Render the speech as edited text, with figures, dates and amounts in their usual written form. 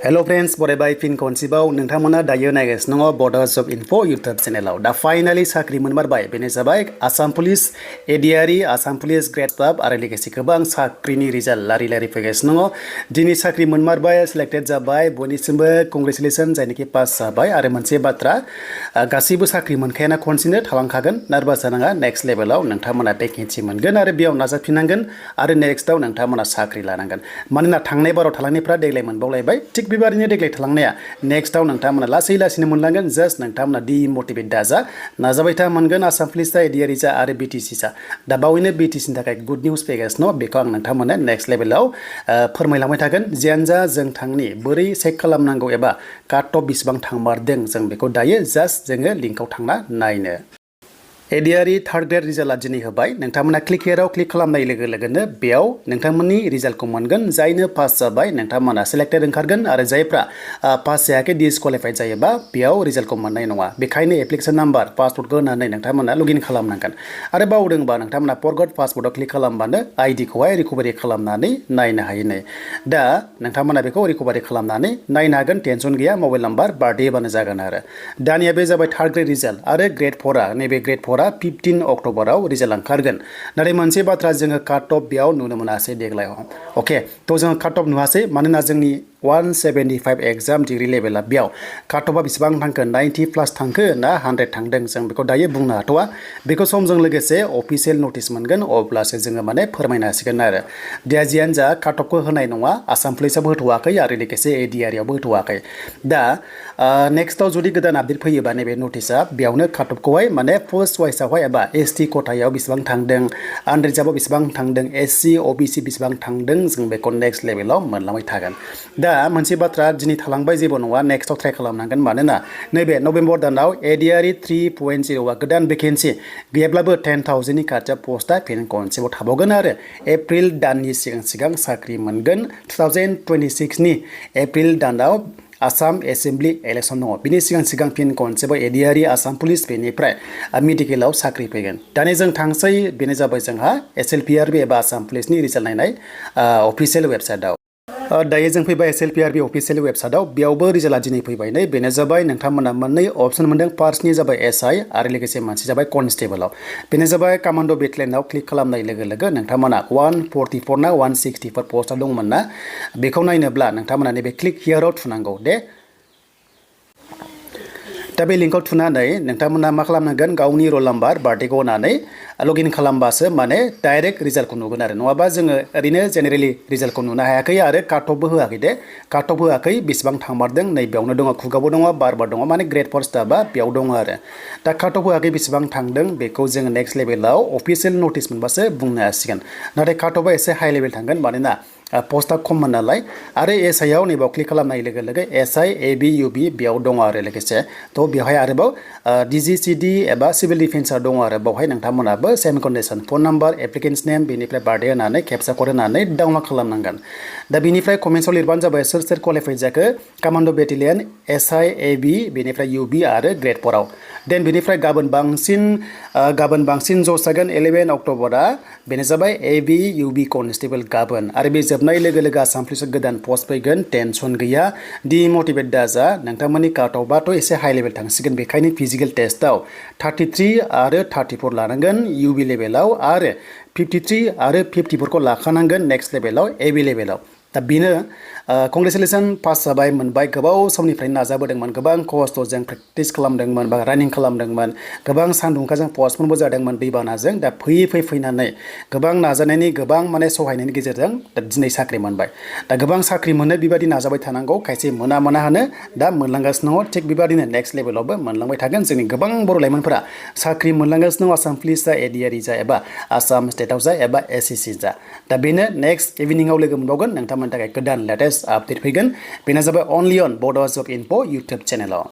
Hello friends, बरायबाय फिन खनसेबाव नोंथांमोना दायो नायगासिनो दङ बड' जब इनफो इउट्युब चेनेलाव दा फाइनाली साख्रि मोनमारबाय बेनो जाबाय आसाम पुलिस एडिआरइ आसाम पुलिस ग्रेड क्लाब आरो लोगोसे गोबां साख्रिनि रिजाल्ट लारि फैगासिनो दङ दिनै साख्रि मोनमारबाय सिलेक्टेड जाबाय बयनिसिमबो कंग्रेचुलेसन जायनोखि पास जाबाय आरो मोनसे बाथ्रा गासैबो साख्रि मोनखायाना खनसेनो थालांखागोन नार्भास जानाङा नेक्स्ट लेभेलाव नोंथांमोना भेकेन्सि मोनगोन आरो बेयाव नाजाफिननांगोन आरो नेक्स्टआव नोंथांमोना साख्रि लानांगोन मानोना थांनाय बाराव थालांनायफ्रा देग्लाय मोनबावलायबाय थिग बेबादिनो देग्लाय थालांनाया नेक्स्टआव नोंथांमोना लासैनो मोनलांगोन जस्ट नोंथांमोना डिमोटिवेट दाजा नाजाबाय था मोनगोन आसाम पुलिस जा एडिआरइ जा आरो बिटिसि जा दा बावैनो बिटिसिनि थाखाय गुड निउस फैगासिनो बेखौ आं नोंथांमोननो नेक्स्ट लेभेलाव फोरमायलांबाय थागोन जियानो जा जों थांनि बोरै चेक खालामनांगौ एबा काट अफ बेसेबां थांमारदों जों बेखौ दायो जस्ट जोङो लिंकआव थांना नायनो एडिआरइ थार्ड ग्रेड रिजाल्टआ दिनै होबाय नोंथांमोना क्लिक हियाराव क्लिक खालामनाय लोगो लोगोनो बेयाव नोंथांमोननि रिजाल्टखौ मोनगोन जायनो पास जाबाय नोंथांमोना सिलेक्टेड ओंखारगोन आरो जायफ्रा पास जायाखै डिसक्वालिफाइड जायोबा बेयाव रिजाल्टखौ मोननाय नङा बेखायनो एप्लिकेसन नाम्बार पासवर्डखौ होनानै नोंथांमोना लगइन खालामनांगोन आरो बावदोंबा नोंथांमोना फरगट पासवर्डआव क्लिक खालामबानो आइडिखौहाय रिकभारि खालामनानै नायनो हायो नै दा नोंथांमोना बेखौ रिकभारि खालामनानै नायनो हागोन टेनसन गैया मबाइल नाम्बार बार्थडे बानो जागोन आरो दानिया बे जाबाय थार्ड ग्रेड रिजाल्ट आरो ग्रेड 4आ नैबे ग्रेड 4आ 15 अक्ट'बराव रिजाल्ट ओंखारगोन नाथाय मोनसे बाथ्रा जोङो काट अफ बेयाव नुनो मोनासै देग्लाय अके थ' जोङो काट अफ नुवासै मानोना जोंनि 175 एग्जाम डिग्री लेभेला बेयाव काट अफआ बेसेबां थांखो 90 प्लास थांखो ना 100 थांदों जों बेखौ दायो बुंनो हाथ'वा बेखौ समजों लोगोसे अफिसियेल नटिस मोनगोन अब्लासो जोङो माने फोरमायनो हासिगोन आरो दा जियानो जा काट अफखौ होनाय नङा आसाम पुलिसाबो होथ'वाखै आरो लोगोसे एडिआरइआवबो होथ'वाखै दा नेक्स्टआव जुदि गोदान आपडेट फैयोबा नैबे नटिसआ बेयावनो काट अफखौहाय माने फर्स्ट चइसआवहाय एबा एसटि खथायाव बेसेबां थांदों आनरिजार्भआव बेसेबां थांदों एससि अबिसि बेसेबां थांदों जों बेखौ नेक्स्ट लेभेलाव मोनलांबाय थागोन दा मोनसे बाथ्रा दिनै थालांबाय जेबो नङा नेक्स्टआव ट्राइ खालामनांगोन मानोना नैबे नभेम्बर दानाव एडिआरइ 3.0आ गोदान भेकेन्सि गैयाब्लाबो 10,000नि खाथियाव पस्टआ फिन खनसेबाव थाबावगोन आरो एप्रिल दाननि सिगां साख्रि मोनगोन 2026नि एप्रिल दानाव आसाम एसेम्बली इलेक्शन दङ बिनि सिगां फिन खनसेबाव एडिआरइ आसाम पुलिस बेनिफ्राय मेडिकेलाव साख्रि फैगोन दानि जों थांसै बेनो जाबाय जोंहा एसएलपीआरबी एबा आसाम पुलिसनि रिजाल्ट नायनाय अफिसियेल वेबसाइटआव दायो जों फैबाय एसएलपीआरबी अफिसियेल वेबसाइटआव बेयावबो रिजाल्टआ दिनै फैबाय नै बेनो जाबाय नोंथांमोना मोननै अपसन मोनदों फार्स्टनि जाबाय एसआई आरो लोगोसे मोनसे जाबाय कनस्टेबलआव बेनो जाबाय कमान्डो बेटालियनआव क्लिक खालामनाय लोगो नोंथांमोना 144 ना 164 पस्टआ दंमोन ना बेखौ नायनोब्ला नोंथांमोना नैबे क्लिक हियाराव थुनांगौ दे दा बे लिंकआव थुनानै नोंथांमोना मा खालामनांगोन गावनि रल नाम्बार बार्थडेखौ होनानै लगइन खालामबासो माने डाइरेक्ट रिजाल्टखौ नुगोन आरो नङाबा जोङो ओरैनो जेनेरेलि रिजाल्टखौ नुनो हायाखै आरो काट अफबो होआखै दे काट अफ होआखै बेसेबां थांमारदों नै बेयावनो दङ खुगाबो दङ बार दङ माने ग्रेड 4 स्टाफआ बेयाव दङ आरो दा काट अफ होआखै बेसेबां थांदों बेखौ जोङो नेक्स्ट लेभेलाव अफिसियेल नटिस मोनबासो बुंनो हासिगोन नाथाय काट अफआ एसे हाइ लेभेल थांगोन मानोना पस्टआ खममोन नालाय आरो एसआइआव नैबाव क्लिक खालामनाय लोगो एसआइ एबि इउबि बेयाव दङ आरो लोगोसे थ' बेवहाय आरोबाव डिजिसिडि एबा सिभिल डिफेन्सआ दङ आरो बावहाय नोंथांमोनाबो सेम कन्डिसन फन नाम्बार एप्लिकेन्स नेम बेनिफ्राय बार्थडे होनानै केपचा कड होनानै डाउनलड खालामनांगोन दा बेनिफ्राय कमेन्ट्सआव लिरबानो जाबाय सोर क्वालिफाइड जाखो कमान्डो बेटालियन एसआइ एबि बेनिफ्राय इउबि आरो ग्रेड 4आव देन बेनिफ्राय गाबोन बांसिन जस जागोन 11 अक्ट'बरा बेनो जाबाय एबि इउबि कनस्टेबल गाबोन आरो बे जोबनाय लोगो आसाम पुलिसाव गोदान पस्ट फैगोन टेनसन गैया डिमोटिवेट दाजा नोंथांमोननि काट अफआथ' एसे हाइ लेभेल थांसिगोन बेखायनो फिजिकेल टेस्टआव 33 आरो 34 लानांगोन इउबि लेभेलाव आरो 53 आरो 54खौ लाखानांगोन नेक्स्ट लेभेलाव एबि लेभेलाव दा बेनो कंग्रेचुलेसन पास जाबाय मोनबाय गोबाव समनिफ्रायनो नाजाबोदोंमोन गोबां खस्थ'जों प्रेक्टिस खालामदोंमोन बा रानिं खालामदोंमोन गोबां सान्दुंखाजों पस्टपनबो जादोंमोन दैबानाजों दा फैनानै गोबां नाजानायनि गोबां माने सहायनायनि गेजेरजों दा दिनै साख्रि मोनबाय दा गोबां साख्रि मोननो बेबायदि नाजाबाय थानांगौ खायसे मोना होनो दा मोनलांगासिनो दङ थिग बेबायदिनो नेक्स्ट लेभेलावबो मोनलांबाय थागोन जोंनि गोबां बर' लाइमोनफोरा साख्रि मोनलांगासिनो दङ आसाम पुलिस जा एडिआरइ जा एबा आसाम स्टेटआव जा एबा एसएससि जा दा बेनो नेक्स्ट इभिनिंआव लोगो मोनबावगोन नोंथांमोननि थाखाय गोदान लेटेस्ट आपडेट फैगोन बेनो जाबाय अनलि अन बड' जब इनफो इउट्युब चेनेलाव